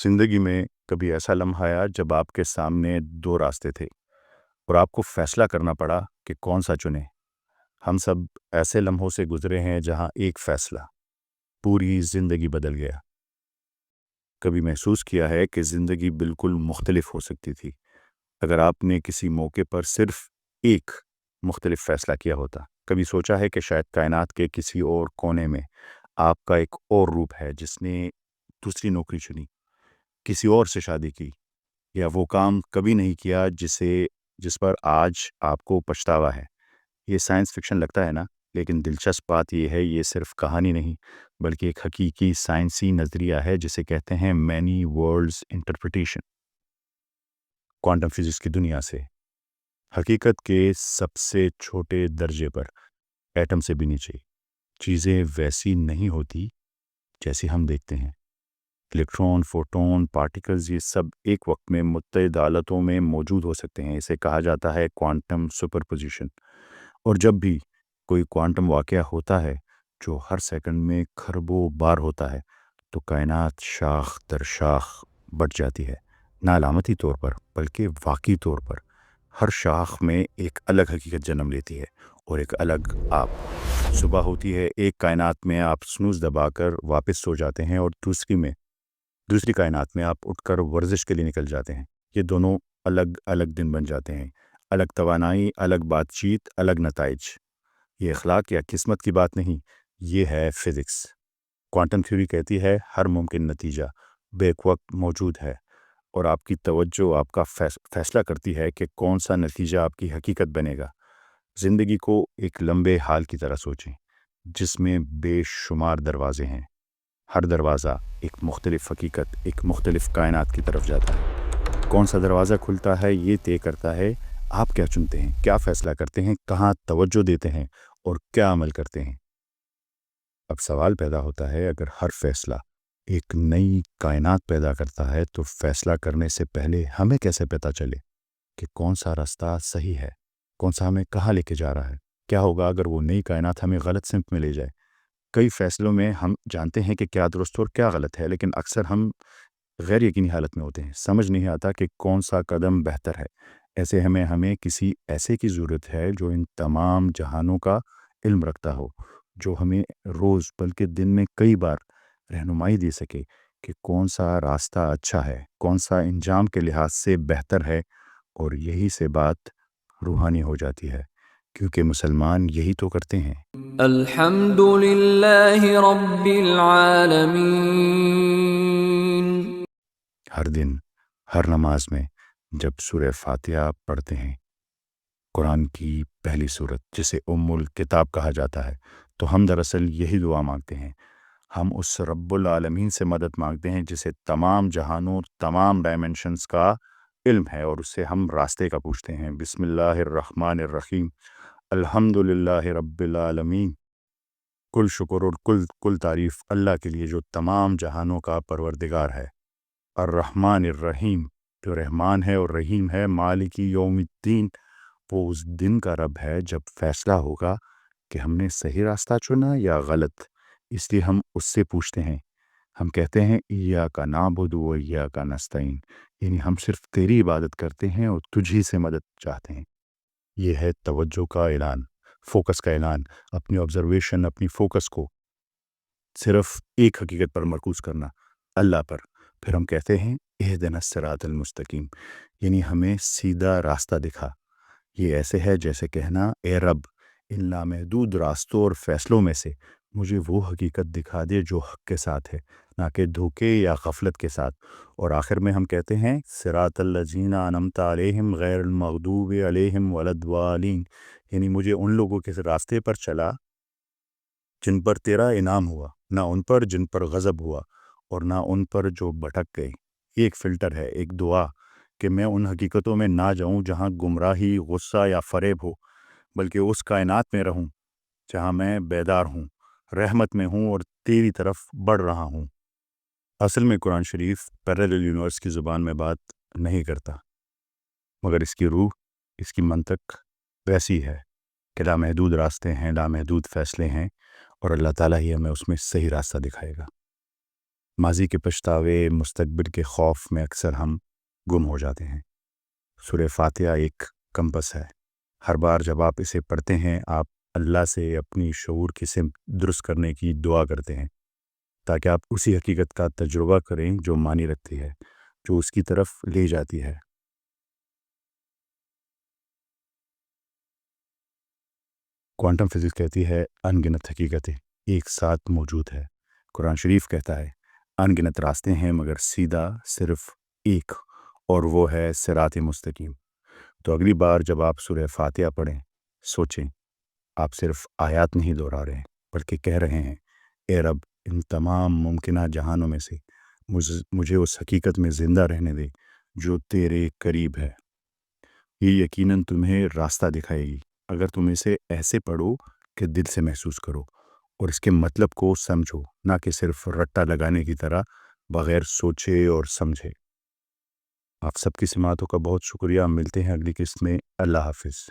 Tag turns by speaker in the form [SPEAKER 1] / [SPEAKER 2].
[SPEAKER 1] زندگی میں کبھی ایسا لمحہ آیا جب آپ کے سامنے دو راستے تھے اور آپ کو فیصلہ کرنا پڑا کہ کون سا چنیں؟ ہم سب ایسے لمحوں سے گزرے ہیں جہاں ایک فیصلہ پوری زندگی بدل گیا۔ کبھی محسوس کیا ہے کہ زندگی بالکل مختلف ہو سکتی تھی اگر آپ نے کسی موقع پر صرف ایک مختلف فیصلہ کیا ہوتا؟ کبھی سوچا ہے کہ شاید کائنات کے کسی اور کونے میں آپ کا ایک اور روپ ہے جس نے دوسری نوکری چنی، کسی اور سے شادی کی، یا وہ کام کبھی نہیں کیا جس پر آج آپ کو پچھتاوا ہے؟ یہ سائنس فکشن لگتا ہے نا، لیکن دلچسپ بات یہ ہے یہ صرف کہانی نہیں بلکہ ایک حقیقی سائنسی نظریہ ہے جسے کہتے ہیں many worlds interpretation. Quantum physics کی دنیا سے حقیقت کے سب سے چھوٹے درجے پر، ایٹم سے بھی نیچے، چیزیں ویسی نہیں ہوتی جیسی ہم دیکھتے ہیں۔ الیکٹران، فوٹون، پارٹیکلز، یہ سب ایک وقت میں متعدد حالتوں میں موجود ہو سکتے ہیں۔ اسے کہا جاتا ہے کوانٹم سپر پوزیشن۔ اور جب بھی کوئی کوانٹم واقعہ ہوتا ہے جو ہر سیکنڈ میں کھربوں بار ہوتا ہے تو کائنات شاخ در شاخ بڑھ جاتی ہے، نہ علامتی طور پر بلکہ واقعی طور پر۔ ہر شاخ میں ایک الگ حقیقت جنم لیتی ہے اور ایک الگ آپ۔ صبح ہوتی ہے ایک کائنات میں، آپ سنوز دبا کر واپس سو جاتے ہیں، اور دوسری کائنات میں آپ اٹھ کر ورزش کے لیے نکل جاتے ہیں۔ یہ دونوں الگ الگ دن بن جاتے ہیں، الگ توانائی، الگ بات چیت، الگ نتائج۔ یہ اخلاق یا قسمت کی بات نہیں، یہ ہے فزکس۔ کوانٹم تھیوری کہتی ہے ہر ممکن نتیجہ بیک وقت موجود ہے، اور آپ کی توجہ آپ کا فیصلہ کرتی ہے کہ کون سا نتیجہ آپ کی حقیقت بنے گا۔ زندگی کو ایک لمبے حال کی طرح سوچیں جس میں بے شمار دروازے ہیں۔ ہر دروازہ ایک مختلف حقیقت، ایک مختلف کائنات کی طرف جاتا ہے۔ کون سا دروازہ کھلتا ہے یہ طے کرتا ہے آپ کیا چنتے ہیں، کیا فیصلہ کرتے ہیں، کہاں توجہ دیتے ہیں اور کیا عمل کرتے ہیں۔ اب سوال پیدا ہوتا ہے، اگر ہر فیصلہ ایک نئی کائنات پیدا کرتا ہے تو فیصلہ کرنے سے پہلے ہمیں کیسے پتہ چلے کہ کون سا راستہ صحیح ہے، کون سا ہمیں کہاں لے کے جا رہا ہے؟ کیا ہوگا اگر وہ نئی کائنات ہمیں غلط سمت میں لے جائے؟ کئی فیصلوں میں ہم جانتے ہیں کہ کیا درست اور کیا غلط ہے، لیکن اکثر ہم غیر یقینی حالت میں ہوتے ہیں، سمجھ نہیں آتا کہ کون سا قدم بہتر ہے۔ ایسے ہمیں کسی ایسے کی ضرورت ہے جو ان تمام جہانوں کا علم رکھتا ہو، جو ہمیں روز بلکہ دن میں کئی بار رہنمائی دے سکے کہ کون سا راستہ اچھا ہے، کون سا انجام کے لحاظ سے بہتر ہے۔ اور یہی سے بات روحانی ہو جاتی ہے، کیونکہ مسلمان یہی تو کرتے ہیں۔
[SPEAKER 2] الحمد للہ رب العالمین۔
[SPEAKER 1] ہر دن، ہر نماز میں جب سورہ فاتحہ پڑھتے ہیں، قرآن کی پہلی سورت جسے ام الکتاب کہا جاتا ہے، تو ہم دراصل یہی دعا مانگتے ہیں۔ ہم اس رب العالمین سے مدد مانگتے ہیں جسے تمام جہانوں، تمام ڈائمنشنز کا علم ہے، اور اس سے ہم راستے کا پوچھتے ہیں۔ بسم اللہ الرحمن الرحیم، الحمد للہ رب العالمین۔ کل شکر اور کل تعریف اللہ کے لیے جو تمام جہانوں کا پروردگار ہے۔ الرحمن الرحیم، جو رحمان ہے اور رحیم ہے۔ مالک یوم الدین، وہ اس دن کا رب ہے جب فیصلہ ہوگا کہ ہم نے صحیح راستہ چنا یا غلط۔ اس لیے ہم اس سے پوچھتے ہیں۔ ہم کہتے ہیں ایاک نعبد و ایاک نستعین، یعنی ہم صرف تیری عبادت کرتے ہیں اور تجھی سے مدد چاہتے ہیں۔ یہ ہے توجہ کا اعلان، فوکس کا اعلان، اپنی آبزرویشن، اپنی فوکس کو صرف ایک حقیقت پر مرکوز کرنا، اللہ پر۔ پھر ہم کہتے ہیں اہدنا الصراط المستقیم، یعنی ہمیں سیدھا راستہ دکھا۔ یہ ایسے ہے جیسے کہنا اے رب، ان لامحدود راستوں اور فیصلوں میں سے مجھے وہ حقیقت دکھا دے جو حق کے ساتھ ہے، نہ کہ دھوکے یا غفلت کے ساتھ۔ اور آخر میں ہم کہتے ہیں صراط الذین انعمت علیہم غیر المغضوب علیہم ولا الضالین، یعنی مجھے ان لوگوں کے راستے پر چلا جن پر تیرا انعام ہوا، نہ ان پر جن پر غضب ہوا، اور نہ ان پر جو بھٹک گئے۔ یہ ایک فلٹر ہے، ایک دعا کہ میں ان حقیقتوں میں نہ جاؤں جہاں گمراہی، غصہ یا فریب ہو، بلکہ اس کائنات میں رہوں جہاں میں بیدار ہوں، رحمت میں ہوں اور تیری طرف بڑھ رہا ہوں۔ اصل میں قرآن شریف پیرالل یونیورس کی زبان میں بات نہیں کرتا، مگر اس کی روح، اس کی منطق ویسی ہے کہ لامحدود راستے ہیں، لامحدود فیصلے ہیں، اور اللہ تعالیٰ ہی ہمیں اس میں صحیح راستہ دکھائے گا۔ ماضی کے پچھتاوے مستقبل کے خوف میں اکثر ہم گم ہو جاتے ہیں۔ سورہ فاتحہ ایک کمپس ہے۔ ہر بار جب آپ اسے پڑھتے ہیں آپ اللہ سے اپنی شعور کی سمت درست کرنے کی دعا کرتے ہیں تاکہ آپ اسی حقیقت کا تجربہ کریں جو معنی رکھتی ہے، جو اس کی طرف لے جاتی ہے۔ کوانٹم فزکس کہتی ہے ان گنت حقیقتیں ایک ساتھ موجود ہے۔ قرآن شریف کہتا ہے ان گنت راستے ہیں مگر سیدھا صرف ایک، اور وہ ہے صراط مستقیم۔ تو اگلی بار جب آپ سورہ فاتحہ پڑھیں سوچیں آپ صرف آیات نہیں دہرا رہے ہیں بلکہ کہہ رہے ہیں اے رب ان تمام ممکنہ جہانوں میں سے مجھے اس حقیقت میں زندہ رہنے دے جو تیرے قریب ہے۔ یہ یقیناً تمہیں راستہ دکھائے گی اگر تم اسے ایسے پڑھو کہ دل سے محسوس کرو اور اس کے مطلب کو سمجھو، نہ کہ صرف رٹا لگانے کی طرح بغیر سوچے اور سمجھے۔ آپ سب کی سماعتوں کا بہت شکریہ۔ ملتے ہیں اگلی قسط میں۔ اللہ حافظ۔